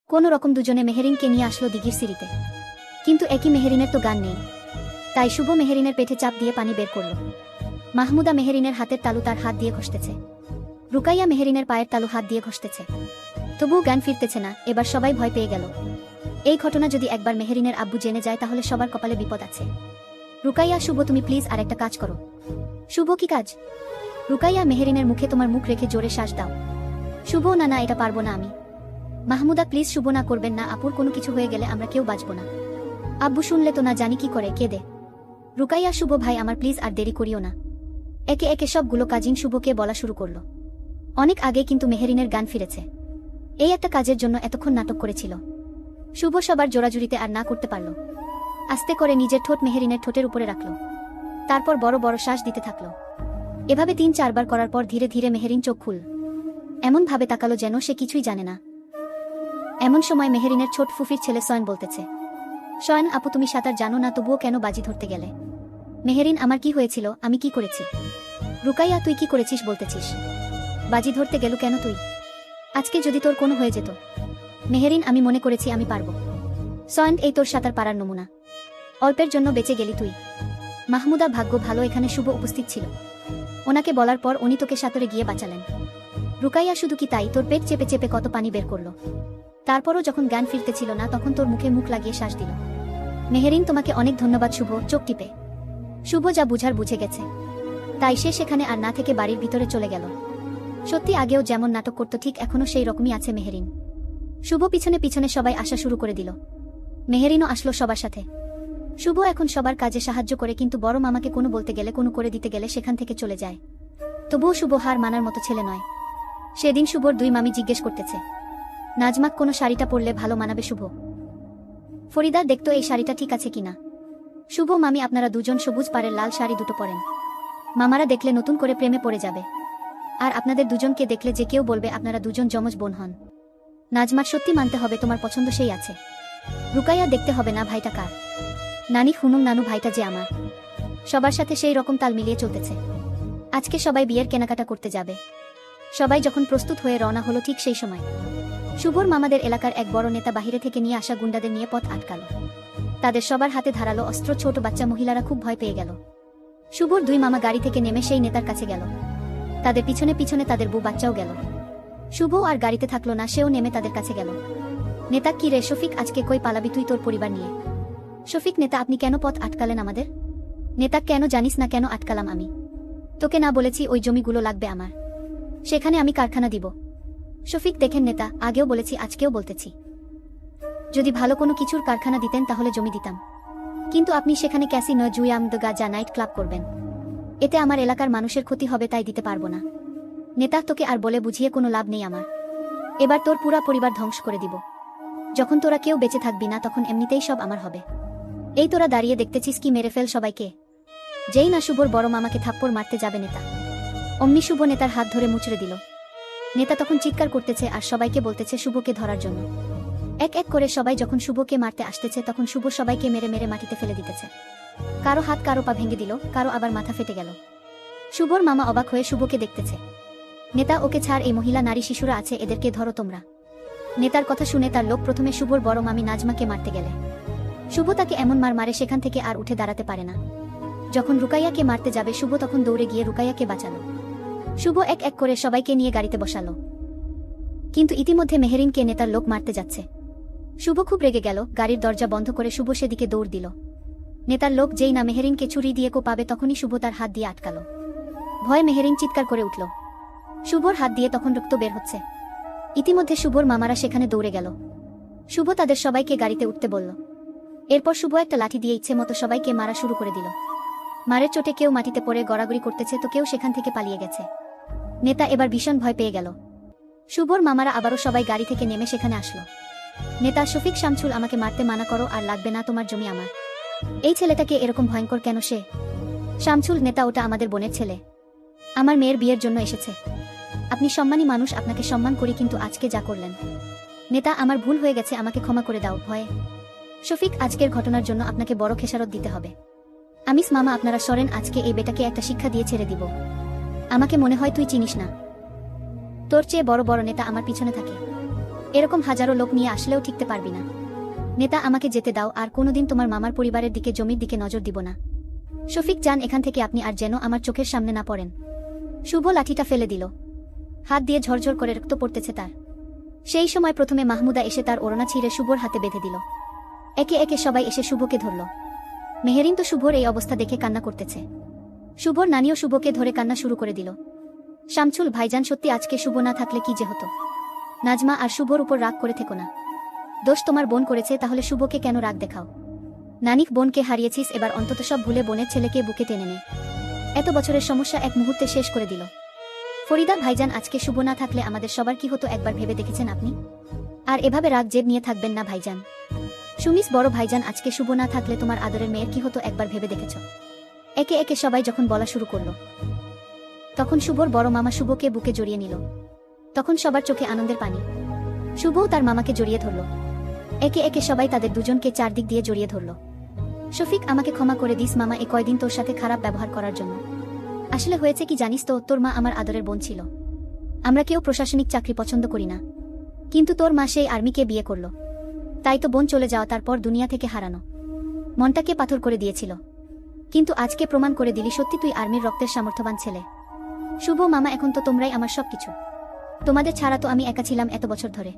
কোনো রকম দুজনে মেহেরিনকে নিয়ে আসলো দিঘির সিঁড়িতে। কিন্তু একই মেহেরিনের তো গান নেই, তাই শুভ মেহেরিনের পেটে চাপ দিয়ে পানি বের করল। মাহমুদা মেহেরিনের হাতের তালু তার হাত দিয়ে ঘষতেছে। রুকাইয়া মেহেরিনের পায়ের তালু হাত দিয়ে ঘষতেছে। তবুও জ্ঞান ফিরতেছে না। এবার সবাই ভয় পেয়ে গেল। এই ঘটনা যদি একবার মেহেরিনের আব্বু জেনে যায় তাহলে সবার কপালে বিপদ আছে। রুকাইয়া, শুভ, তুমি প্লিজ আর একটা কাজ করো। শুভ, কি কাজ? রুকাইয়া, মেহেরিনের মুখে তোমার মুখ রেখে জোরে শ্বাস দাও। শুভ, না না, এটা পারবো না আমি। মাহমুদা, প্লিজ শুভ, না করবেন না, আপুর কোনো কিছু হয়ে গেলে আমরা কেউ বাঁচব না। আব্বু শুনলে তো না জানি কি করে, কেঁদে। রুকাইয়া, শুভ ভাই আমার, প্লিজ আর দেরি করিও না। একে একে সবগুলো কাজিন শুভকে বলা শুরু করলো। অনেক আগে কিন্তু মেহেরিনের গান ফিরেছে। এই একটা কাজের জন্য এতক্ষণ নাটক করেছিল। শুভ সবার জোড়াজুড়িতে আর না করতে পারল। আস্তে করে নিজের ঠোঁট মেহেরিনের ঠোঁটের উপরে রাখল। তারপর বড় বড় শ্বাস দিতে থাকল। এভাবে ৩-৪ বার করার পর ধীরে ধীরে মেহেরিন চোখ খুল এমন ভাবে তাকালো যেন সে কিছুই জানে না। এমন সময় মেহেরিনের ছোট ফুফির ছেলে সয়ন বলতেছে, সয়ন আপু, তুমি সাঁতার জানো না, তবুও কেন বাজি ধরতে গেলে? মেহেরিন, আমার কি হয়েছিল? আমি কি করেছি? রুকাইয়া, তুই কি করেছিস বলতেছিস? বাজি ধরতে গেল কেন তুই? আজকে যদি তোর কোনো হয়ে যেত? মেহেরিন, আমি মনে করেছি আমি পারবো। সয়ন, এই তোর সাঁতার পারার নমুনা। অল্পের জন্য বেঁচে গেলি তুই। মাহমুদা, ভাগ্য ভালো এখানে শুভ উপস্থিত ছিল। ওনাকে বলার পর উনি তোকে সাঁতরে গিয়ে বাঁচালেন। রুকাইয়া, শুধু কি তাই, তোর পেট চেপে চেপে কত পানি বের করলো। তারপরও যখন জ্ঞান ফিরতেছিল না তখন তোর মুখে মুখ লাগিয়ে শ্বাস দিল। মেহেরিন, তোমাকে অনেক ধন্যবাদ শুভ। চোখ টিপে শুভ যা বুঝার বুঝে গেছে, তাই সে সেখানে আর না থেকে বাড়ির ভিতরে চলে গেল। সত্যি আগেও যেমন নাটক করত ঠিক এখনো সেই রকমই আছে মেহেরিন। শুভ পিছনে পিছনে সবাই আসা শুরু করে দিল। মেহেরিনও আসলো সবার সাথে। শুভ এখন সবার কাজে সাহায্য করে, কিন্তু বড় মামাকে কোনো বলতে গেলে, কোনো করে দিতে গেলে সেখান থেকে চলে যায়। তবুও শুভ হার মানার মতো ছেলে নয়। সেদিন শুভর 2 মামি জিজ্ঞেস করতেছে, নাজমাক কোনো শাড়িটা পরলে ভালো মানাবে শুভ? ফরিদা, দেখতো এই শাড়িটা ঠিক আছে কিনা। শুভ, মামি আপনারা দুজন সবুজ পাড়ের লাল শাড়ি দুটো পরেন। মামারা দেখলে নতুন করে প্রেমে পড়ে যাবে। আর আপনাদের দুজনকে দেখলে যে কেউ বলবে আপনারা দুজন যমজ বোন হন। নাজমার সত্যি মানতে হবে তোমার পছন্দ সেই আছে। রুকাইয়া, দেখতে হবে না ভাইটা কার। নানি, হুনুম নানু ভাইটা যে আমার। সবার সাথে সেই রকম তাল মিলিয়ে চলতেছে। আজকে সবাই বিয়ের কেনাকাটা করতে যাবে। সবাই যখন প্রস্তুত হয়ে রওনা হলো ঠিক সেই সময় শুভর মামাদের এলাকার এক বড় নেতা বাহিরে থেকে নিয়ে আসা গুন্ডাদের নিয়ে পথ আটকাল। তাদের সবার হাতে ধারালো অস্ত্র। ছোট বাচ্চা মহিলারা খুব ভয় পেয়ে গেল। শুভর 2 মামা গাড়ি থেকে নেমে সেই নেতার কাছে গেল। তাদের পিছনে পিছনে তাদের বউ বাচ্চাও গেল। শুভ আর গাড়িতে থাকলো না, সেও নেমে তাদের কাছে গেল। নেতা, কি রে শফিক, আজকে কই পালাবি তুই তোর পরিবার নিয়ে? শফিক, নেতা আপনি কেন পথ আটকালেন আমাদের? নেতা, কেন জানিস না কেন আটকালাম আমি? তোকে না বলেছি ওই জমিগুলো লাগবে আমার, সেখানে আমি কারখানা দিব। শফিক, দেখেন নেতা, আগেও বলেছি আজকেও বলতেছি, যদি ভালো কোনো কিছুর কারখানা দিতেন তাহলে জমি দিতাম, কিন্তু আপনি সেখানে ক্যাসিনো, জুয়াম, গাঁজা, নাইট ক্লাব করবেন। এতে আমার এলাকার মানুষের ক্ষতি হবে, তাই দিতে পারবো না। নেতা, তোকে আর বলে বুঝিয়ে কোনো লাভ নেই আমার। এবার তোর পুরা পরিবার ধ্বংস করে দিব। যখন তোরা কেউ বেঁচে থাকবি না তখন এমনিতেই সব আমার হবে। এই তোরা দাঁড়িয়ে দেখতেছিস কি, মেরে ফেল সবাইকে। যেই না শুভর বড় মামাকে থাপ্পড় মারতে যাবে নেতা, অমনি শুভ নেতার হাত ধরে মুচড়ে দিল। নেতা তখন চিৎকার করতেছে আর সবাইকে বলতেছে শুভকে ধরার জন্য। এক এক করে সবাই যখন শুভকে মারতে আসতেছে তখন শুভ সবাইকে মেরে মেরে মাটিতে ফেলে দিতেছে। কারো হাত, কারো পা ভেঙে দিল, কারো আবার মাথা ফেটে গেল। শুভর মামা অবাক হয়ে শুভকে দেখতেছে। নেতা, ওকে ছাড়, এই মহিলা নারী শিশুরা আছে, এদেরকে ধরো তোমরা। নেতার কথা শুনে তার লোক প্রথমে শুভর বড় মামি নাজমাকে মারতে গেলে শুভ তাকে এমন মার মারে সেখান থেকে আর উঠে দাঁড়াতে পারে না। যখন রুকাইয়াকে মারতে যাবে শুভ তখন দৌড়ে গিয়ে রুকাইয়াকে বাঁচালো। শুভ এক এক করে সবাইকে নিয়ে গাড়িতে বসালো, কিন্তু ইতিমধ্যে মেহেরিনকে নেতার লোক মারতে যাচ্ছে। শুভ খুব রেগে গেল। গাড়ির দরজা বন্ধ করে শুভ সেদিকে দৌড় দিল। নেতার লোক যেই না মেহেরিনকে ছুরি দিয়ে কোপাবে তখনই শুভ তার হাত দিয়ে আটকালো। ভয়ে মেহেরিন চিৎকার করে উঠল। শুভর হাত দিয়ে তখন রক্ত বের হচ্ছে। ইতিমধ্যে শুভর মামারা সেখানে দৌড়ে গেল। শুভ তাদের সবাইকে গাড়িতে উঠতে বলল। এরপর শুভ একটা লাঠি দিয়ে ইচ্ছে মতো সবাইকে মারা শুরু করে দিল। মারের চোটে কেউ মাটিতে পড়ে গড়াগড়ি করতেছে তো কেউ সেখান থেকে পালিয়ে গেছে। নেতা এবার ভীষণ ভয় পেয়ে গেল। শুভর মামারা আবারও সবাই গাড়ি থেকে নেমে সেখানে আসলো। নেতা, শফিক, শামছুল, আমাকে মারতে মানা করো, আর লাগবে না তোমার জমি আমার। এই ছেলেটাকে এরকম ভয়ঙ্কর কেন সে? শামছুল, নেতা, ওটা আমাদের বোনের ছেলে, আমার মেয়ের বিয়ের জন্য এসেছে। আপনি সম্মানী মানুষ, আপনাকে সম্মান করি, কিন্তু আজকে যা করলেন। নেতা, আমার ভুল হয়ে গেছে, আমাকে ক্ষমা করে দাও। ভয়ে শফিক, আজকের ঘটনার জন্য আপনাকে বড় খেসারত দিতে হবে। আমিস মামা, আপনারা সরেন, আজকে এই বেটাকে একটা শিক্ষা দিয়ে ছেড়ে দিব। আমাকে মনে হয় তুই চিনিস না, তোর চেয়ে বড় বড় নেতা আমার পিছনে থাকে। এরকম হাজারো লোক নিয়ে আসলেও ঠিকতে পারবি না। নেতা, আমাকে যেতে দাও, আর কোনোদিন তোমার মামার পরিবারের দিকে, জমির দিকে নজর দিব না। শফিক, যান এখান থেকে আপনি, আর যেন আমার চোখের সামনে না পড়েন। শুভ লাঠিটা ফেলে দিল। হাত দিয়ে ঝরঝর করে রক্ত পড়তেছে তার। সেই সময় প্রথমে মাহমুদা এসে তার ওড়না ছিঁড়ে শুভর হাতে বেঁধে দিল। একে একে সবাই এসে শুভকে ধরল। মেহেরিন তো শুভর এই অবস্থা দেখে কান্না করতেছে। শুভর নানিও শুভকে ধরে কান্না শুরু করে দিল। শামছুল ভাইজান, সত্যি আজকে শুভ না থাকলে কি যে হতো। নাজমা, আর শুভর উপর রাগ করে থেকো না। দোষ তোমার বোন করেছে, তাহলে শুভকে কেন রাগ দেখাও? নানিক, বোনকে হারিয়েছিস, এবার অন্তত সব ভুলে বোনের ছেলেকে বুকে টেনে নে। এত বছরের সমস্যা এক মুহূর্তে শেষ করে দিল। ফরিদা ভাইজান, আজকে শুভ না থাকলে আমাদের সবার কি হতো একবার ভেবে দেখেছেন আপনি? আর এভাবে রাগ জেদ নিয়ে থাকবেন না ভাইজান। সুমিস, বড় ভাইজান, আজকে শুভ না থাকলে তোমার আদরের মেয়ের কি হতো একবার ভেবে দেখেছ? একে একে সবাই যখন বলা শুরু করলো, তখন শুভর বড় মামা শুভকে বুকে জড়িয়ে নিল। তখন সবার চোখে আনন্দের পানি। শুভও তার মামাকে জড়িয়ে ধরল। একে একে সবাই তাদের দুজনকে চারদিক দিয়ে জড়িয়ে ধরল। শফিক, আমাকে ক্ষমা করে দিস মামা, এ কয়দিন তোর সাথে খারাপ ব্যবহার করার জন্য। আসলে হয়েছে কি জানিস তো, তোর মা আমার আদরের বোন ছিল। আমরা কেউ প্রশাসনিক চাকরি পছন্দ করি না, কিন্তু তোর মা সেই আর্মিকে বিয়ে করল। তাই তো বোন চলে যাওয়া, তারপর দুনিয়া থেকে হারানো, মনটাকে পাথর করে দিয়েছিল। কিন্তু আজকে প্রমাণ করে দিলি সত্যি তুই আর্মির রক্তের সামর্থ্যবান ছেলে। শুভ মামা, এখন তো তোমরাই আমার সবকিছু। তোমাদের ছাড়া তো আমি একা ছিলাম এত বছর ধরে।